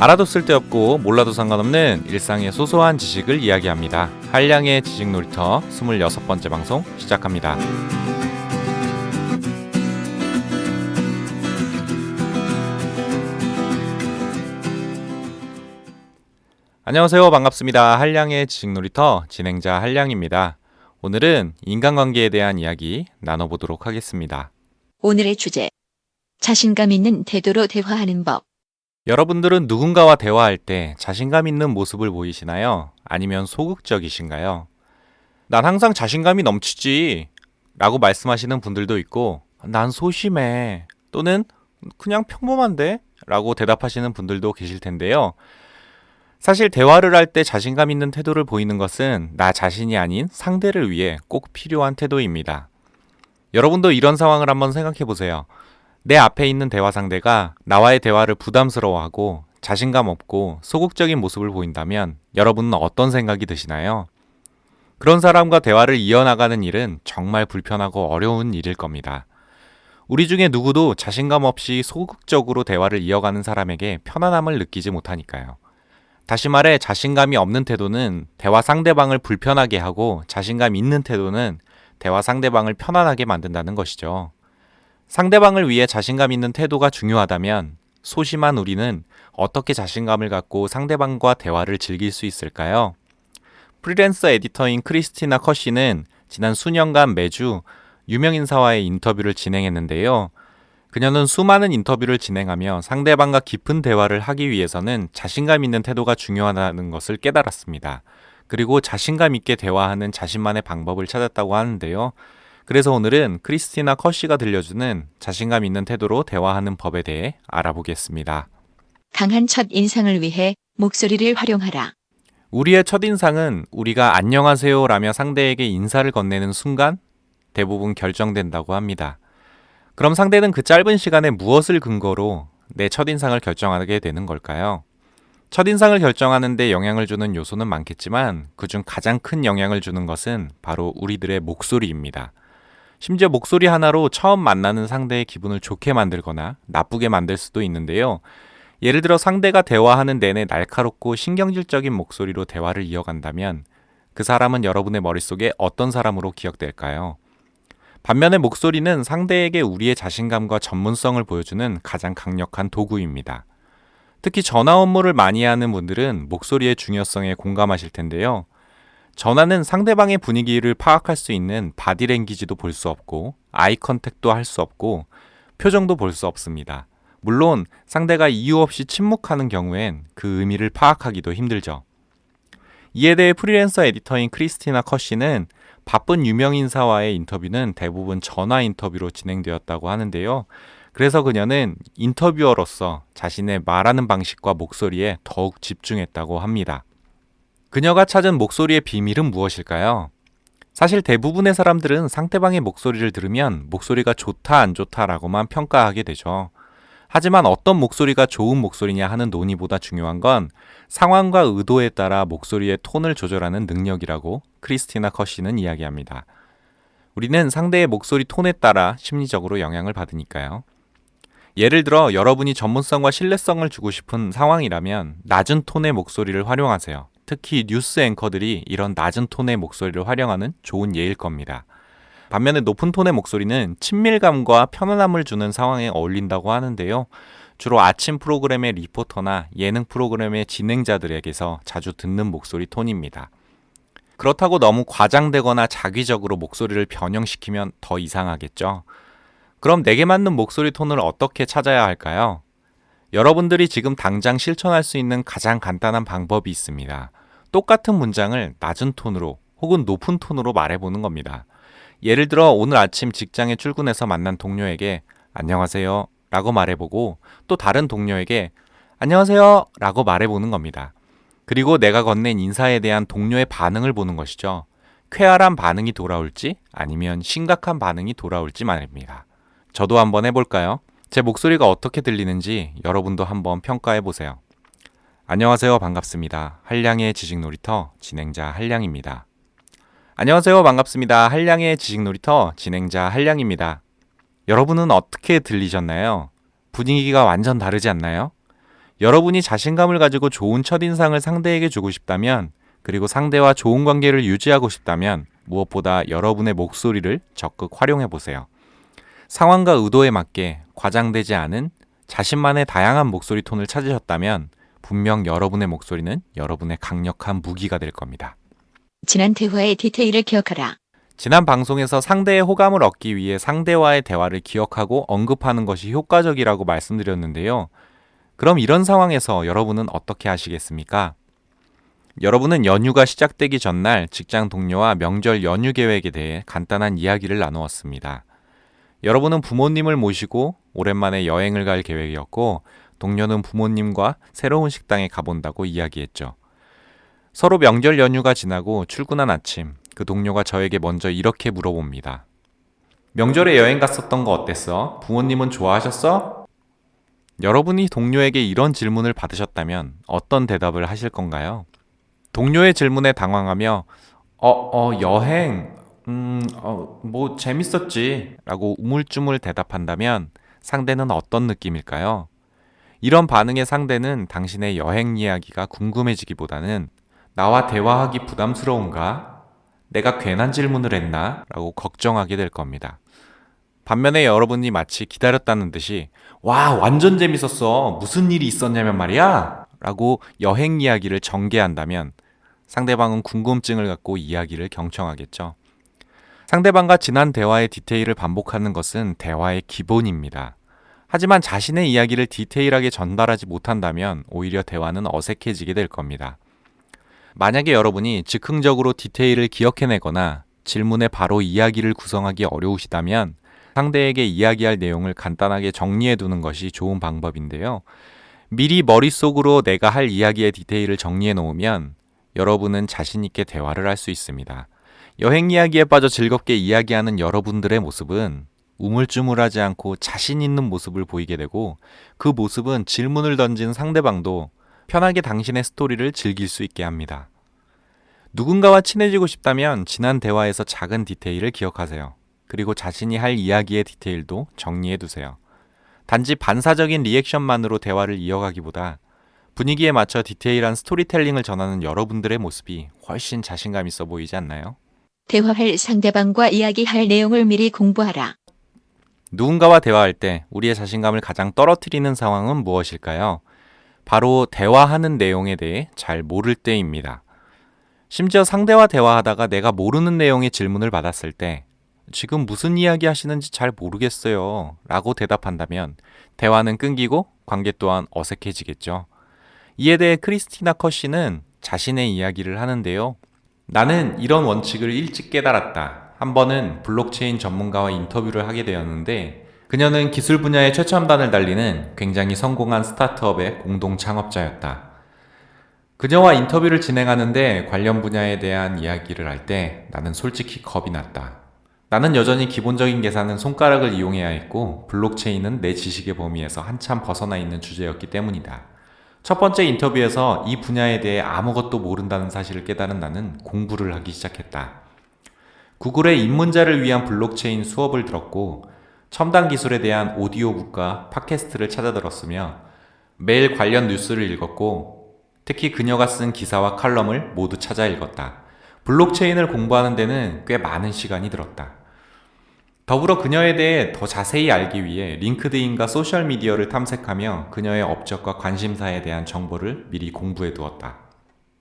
알아도 쓸데없고 몰라도 상관없는 일상의 소소한 지식을 이야기합니다. 한량의 지식 놀이터 26번째 방송 시작합니다. 안녕하세요. 반갑습니다. 한량의 지식 놀이터 진행자 한량입니다. 오늘은 인간관계에 대한 이야기 나눠보도록 하겠습니다. 오늘의 주제, 자신감 있는 태도로 대화하는 법. 여러분들은 누군가와 대화할 때 자신감 있는 모습을 보이시나요? 아니면 소극적이신가요? 난 항상 자신감이 넘치지 라고 말씀하시는 분들도 있고, 난 소심해 또는 그냥 평범한데? 라고 대답하시는 분들도 계실 텐데요. 사실 대화를 할 때 자신감 있는 태도를 보이는 것은 나 자신이 아닌 상대를 위해 꼭 필요한 태도입니다. 여러분도 이런 상황을 한번 생각해 보세요. 내 앞에 있는 대화 상대가 나와의 대화를 부담스러워하고 자신감 없고 소극적인 모습을 보인다면 여러분은 어떤 생각이 드시나요? 그런 사람과 대화를 이어나가는 일은 정말 불편하고 어려운 일일 겁니다. 우리 중에 누구도 자신감 없이 소극적으로 대화를 이어가는 사람에게 편안함을 느끼지 못하니까요. 다시 말해 자신감이 없는 태도는 대화 상대방을 불편하게 하고 자신감 있는 태도는 대화 상대방을 편안하게 만든다는 것이죠. 상대방을 위해 자신감 있는 태도가 중요하다면 소심한 우리는 어떻게 자신감을 갖고 상대방과 대화를 즐길 수 있을까요? 프리랜서 에디터인 크리스티나 커시는 지난 수년간 매주 유명인사와의 인터뷰를 진행했는데요. 그녀는 수많은 인터뷰를 진행하며 상대방과 깊은 대화를 하기 위해서는 자신감 있는 태도가 중요하다는 것을 깨달았습니다. 그리고 자신감 있게 대화하는 자신만의 방법을 찾았다고 하는데요. 그래서 오늘은 크리스티나 커시가 들려주는 자신감 있는 태도로 대화하는 법에 대해 알아보겠습니다. 강한 첫 인상을 위해 목소리를 활용하라. 우리의 첫인상은 우리가 안녕하세요 라며 상대에게 인사를 건네는 순간 대부분 결정된다고 합니다. 그럼 상대는 그 짧은 시간에 무엇을 근거로 내 첫인상을 결정하게 되는 걸까요? 첫인상을 결정하는 데 영향을 주는 요소는 많겠지만 그중 가장 큰 영향을 주는 것은 바로 우리들의 목소리입니다. 심지어 목소리 하나로 처음 만나는 상대의 기분을 좋게 만들거나 나쁘게 만들 수도 있는데요. 예를 들어 상대가 대화하는 내내 날카롭고 신경질적인 목소리로 대화를 이어간다면 그 사람은 여러분의 머릿속에 어떤 사람으로 기억될까요? 반면에 목소리는 상대에게 우리의 자신감과 전문성을 보여주는 가장 강력한 도구입니다. 특히 전화 업무를 많이 하는 분들은 목소리의 중요성에 공감하실 텐데요. 전화는 상대방의 분위기를 파악할 수 있는 바디랭귀지도 볼 수 없고 아이 컨택도 할 수 없고 표정도 볼 수 없습니다. 물론 상대가 이유 없이 침묵하는 경우엔 그 의미를 파악하기도 힘들죠. 이에 대해 프리랜서 에디터인 크리스티나 커시는 바쁜 유명인사와의 인터뷰는 대부분 전화 인터뷰로 진행되었다고 하는데요. 그래서 그녀는 인터뷰어로서 자신의 말하는 방식과 목소리에 더욱 집중했다고 합니다. 그녀가 찾은 목소리의 비밀은 무엇일까요? 사실 대부분의 사람들은 상대방의 목소리를 들으면 목소리가 좋다 안 좋다라고만 평가하게 되죠. 하지만 어떤 목소리가 좋은 목소리냐 하는 논의보다 중요한 건 상황과 의도에 따라 목소리의 톤을 조절하는 능력이라고 크리스티나 커시는 이야기합니다. 우리는 상대의 목소리 톤에 따라 심리적으로 영향을 받으니까요. 예를 들어 여러분이 전문성과 신뢰성을 주고 싶은 상황이라면 낮은 톤의 목소리를 활용하세요. 특히 뉴스 앵커들이 이런 낮은 톤의 목소리를 활용하는 좋은 예일 겁니다. 반면에 높은 톤의 목소리는 친밀감과 편안함을 주는 상황에 어울린다고 하는데요. 주로 아침 프로그램의 리포터나 예능 프로그램의 진행자들에게서 자주 듣는 목소리 톤입니다. 그렇다고 너무 과장되거나 자기적으로 목소리를 변형시키면 더 이상하겠죠. 그럼 내게 맞는 목소리 톤을 어떻게 찾아야 할까요? 여러분들이 지금 당장 실천할 수 있는 가장 간단한 방법이 있습니다. 똑같은 문장을 낮은 톤으로 혹은 높은 톤으로 말해보는 겁니다. 예를 들어 오늘 아침 직장에 출근해서 만난 동료에게 안녕하세요 라고 말해보고 또 다른 동료에게 안녕하세요 라고 말해보는 겁니다. 그리고 내가 건넨 인사에 대한 동료의 반응을 보는 것이죠. 쾌활한 반응이 돌아올지 아니면 심각한 반응이 돌아올지 말입니다. 저도 한번 해볼까요? 제 목소리가 어떻게 들리는지 여러분도 한번 평가해보세요. 안녕하세요. 반갑습니다. 한량의 지식놀이터 진행자 한량입니다. 안녕하세요. 반갑습니다. 한량의 지식놀이터 진행자 한량입니다. 여러분은 어떻게 들리셨나요? 분위기가 완전 다르지 않나요? 여러분이 자신감을 가지고 좋은 첫인상을 상대에게 주고 싶다면, 그리고 상대와 좋은 관계를 유지하고 싶다면 무엇보다 여러분의 목소리를 적극 활용해 보세요. 상황과 의도에 맞게 과장되지 않은 자신만의 다양한 목소리 톤을 찾으셨다면 분명 여러분의 목소리는 여러분의 강력한 무기가 될 겁니다. 지난 대화의 디테일을 기억하라. 지난 방송에서 상대의 호감을 얻기 위해 상대와의 대화를 기억하고 언급하는 것이 효과적이라고 말씀드렸는데요. 그럼 이런 상황에서 여러분은 어떻게 하시겠습니까? 여러분은 연휴가 시작되기 전날 직장 동료와 명절 연휴 계획에 대해 간단한 이야기를 나누었습니다. 여러분은 부모님을 모시고 오랜만에 여행을 갈 계획이었고, 동료는 부모님과 새로운 식당에 가본다고 이야기했죠. 서로 명절 연휴가 지나고 출근한 아침, 그 동료가 저에게 먼저 이렇게 물어봅니다. 명절에 여행 갔었던 거 어땠어? 부모님은 좋아하셨어? 여러분이 동료에게 이런 질문을 받으셨다면 어떤 대답을 하실 건가요? 동료의 질문에 당황하며 여행? 뭐 재밌었지 라고 우물쭈물 대답한다면 상대는 어떤 느낌일까요? 이런 반응의 상대는 당신의 여행 이야기가 궁금해지기보다는 나와 대화하기 부담스러운가? 내가 괜한 질문을 했나? 라고 걱정하게 될 겁니다. 반면에 여러분이 마치 기다렸다는 듯이 와, 완전 재밌었어. 무슨 일이 있었냐면 말이야. 라고 여행 이야기를 전개한다면 상대방은 궁금증을 갖고 이야기를 경청하겠죠. 상대방과 지난 대화의 디테일을 반복하는 것은 대화의 기본입니다. 하지만 자신의 이야기를 디테일하게 전달하지 못한다면 오히려 대화는 어색해지게 될 겁니다. 만약에 여러분이 즉흥적으로 디테일을 기억해내거나 질문에 바로 이야기를 구성하기 어려우시다면 상대에게 이야기할 내용을 간단하게 정리해 두는 것이 좋은 방법인데요. 미리 머릿속으로 내가 할 이야기의 디테일을 정리해 놓으면 여러분은 자신 있게 대화를 할 수 있습니다. 여행 이야기에 빠져 즐겁게 이야기하는 여러분들의 모습은 우물쭈물하지 않고 자신 있는 모습을 보이게 되고, 그 모습은 질문을 던진 상대방도 편하게 당신의 스토리를 즐길 수 있게 합니다. 누군가와 친해지고 싶다면 지난 대화에서 작은 디테일을 기억하세요. 그리고 자신이 할 이야기의 디테일도 정리해 두세요. 단지 반사적인 리액션만으로 대화를 이어가기보다 분위기에 맞춰 디테일한 스토리텔링을 전하는 여러분들의 모습이 훨씬 자신감 있어 보이지 않나요? 대화할 상대방과 이야기할 내용을 미리 공부하라. 누군가와 대화할 때 우리의 자신감을 가장 떨어뜨리는 상황은 무엇일까요? 바로 대화하는 내용에 대해 잘 모를 때입니다. 심지어 상대와 대화하다가 내가 모르는 내용의 질문을 받았을 때 지금 무슨 이야기 하시는지 잘 모르겠어요 라고 대답한다면 대화는 끊기고 관계 또한 어색해지겠죠. 이에 대해 크리스티나 커시는 자신의 이야기를 하는데요. 나는 이런 원칙을 일찍 깨달았다. 한 번은 블록체인 전문가와 인터뷰를 하게 되었는데 그녀는 기술 분야의 최첨단을 달리는 굉장히 성공한 스타트업의 공동 창업자였다. 그녀와 인터뷰를 진행하는데 관련 분야에 대한 이야기를 할 때 나는 솔직히 겁이 났다. 나는 여전히 기본적인 계산은 손가락을 이용해야 했고 블록체인은 내 지식의 범위에서 한참 벗어나 있는 주제였기 때문이다. 첫 번째 인터뷰에서 이 분야에 대해 아무것도 모른다는 사실을 깨달은 나는 공부를 하기 시작했다. 구글의 입문자를 위한 블록체인 수업을 들었고 첨단 기술에 대한 오디오북과 팟캐스트를 찾아 들었으며 매일 관련 뉴스를 읽었고 특히 그녀가 쓴 기사와 칼럼을 모두 찾아 읽었다. 블록체인을 공부하는 데는 꽤 많은 시간이 들었다. 더불어 그녀에 대해 더 자세히 알기 위해 링크드인과 소셜미디어를 탐색하며 그녀의 업적과 관심사에 대한 정보를 미리 공부해 두었다.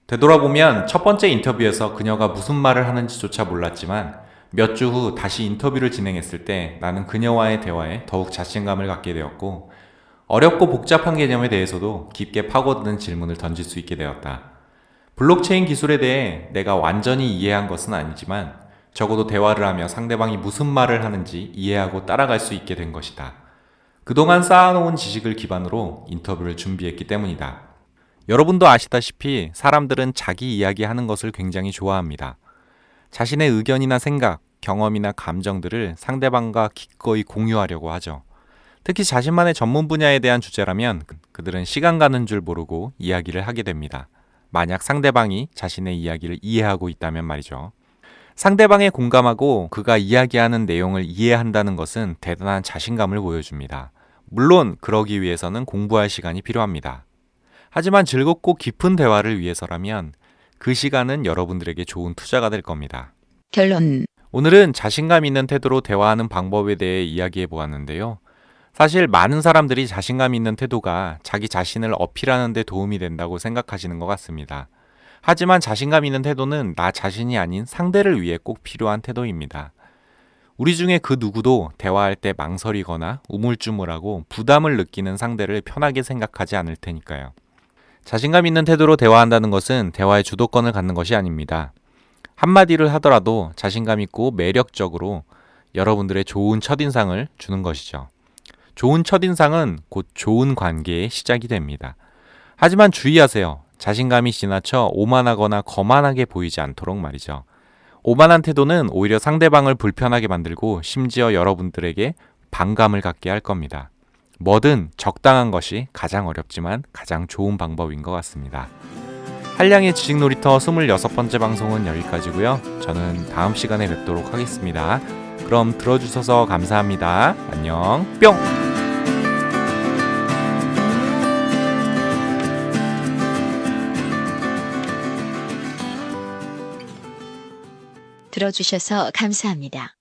되돌아보면 첫 번째 인터뷰에서 그녀가 무슨 말을 하는지조차 몰랐지만 몇 주 후 다시 인터뷰를 진행했을 때 나는 그녀와의 대화에 더욱 자신감을 갖게 되었고 어렵고 복잡한 개념에 대해서도 깊게 파고드는 질문을 던질 수 있게 되었다. 블록체인 기술에 대해 내가 완전히 이해한 것은 아니지만 적어도 대화를 하며 상대방이 무슨 말을 하는지 이해하고 따라갈 수 있게 된 것이다. 그동안 쌓아놓은 지식을 기반으로 인터뷰를 준비했기 때문이다. 여러분도 아시다시피 사람들은 자기 이야기하는 것을 굉장히 좋아합니다. 자신의 의견이나 생각, 경험이나 감정들을 상대방과 기꺼이 공유하려고 하죠. 특히 자신만의 전문 분야에 대한 주제라면 그들은 시간 가는 줄 모르고 이야기를 하게 됩니다. 만약 상대방이 자신의 이야기를 이해하고 있다면 말이죠. 상대방에 공감하고 그가 이야기하는 내용을 이해한다는 것은 대단한 자신감을 보여줍니다. 물론 그러기 위해서는 공부할 시간이 필요합니다. 하지만 즐겁고 깊은 대화를 위해서라면 그 시간은 여러분들에게 좋은 투자가 될 겁니다. 결론. 오늘은 자신감 있는 태도로 대화하는 방법에 대해 이야기해 보았는데요. 사실 많은 사람들이 자신감 있는 태도가 자기 자신을 어필하는 데 도움이 된다고 생각하시는 것 같습니다. 하지만 자신감 있는 태도는 나 자신이 아닌 상대를 위해 꼭 필요한 태도입니다. 우리 중에 그 누구도 대화할 때 망설이거나 우물쭈물하고 부담을 느끼는 상대를 편하게 생각하지 않을 테니까요. 자신감 있는 태도로 대화한다는 것은 대화의 주도권을 갖는 것이 아닙니다. 한마디를 하더라도 자신감 있고 매력적으로 여러분들의 좋은 첫인상을 주는 것이죠. 좋은 첫인상은 곧 좋은 관계의 시작이 됩니다. 하지만 주의하세요. 자신감이 지나쳐 오만하거나 거만하게 보이지 않도록 말이죠. 오만한 태도는 오히려 상대방을 불편하게 만들고 심지어 여러분들에게 반감을 갖게 할 겁니다. 뭐든 적당한 것이 가장 어렵지만 가장 좋은 방법인 것 같습니다. 한량의 지식놀이터 26번째 방송은 여기까지고요. 저는 다음 시간에 뵙도록 하겠습니다. 그럼 들어주셔서 감사합니다. 안녕 뿅! 들어주셔서 감사합니다.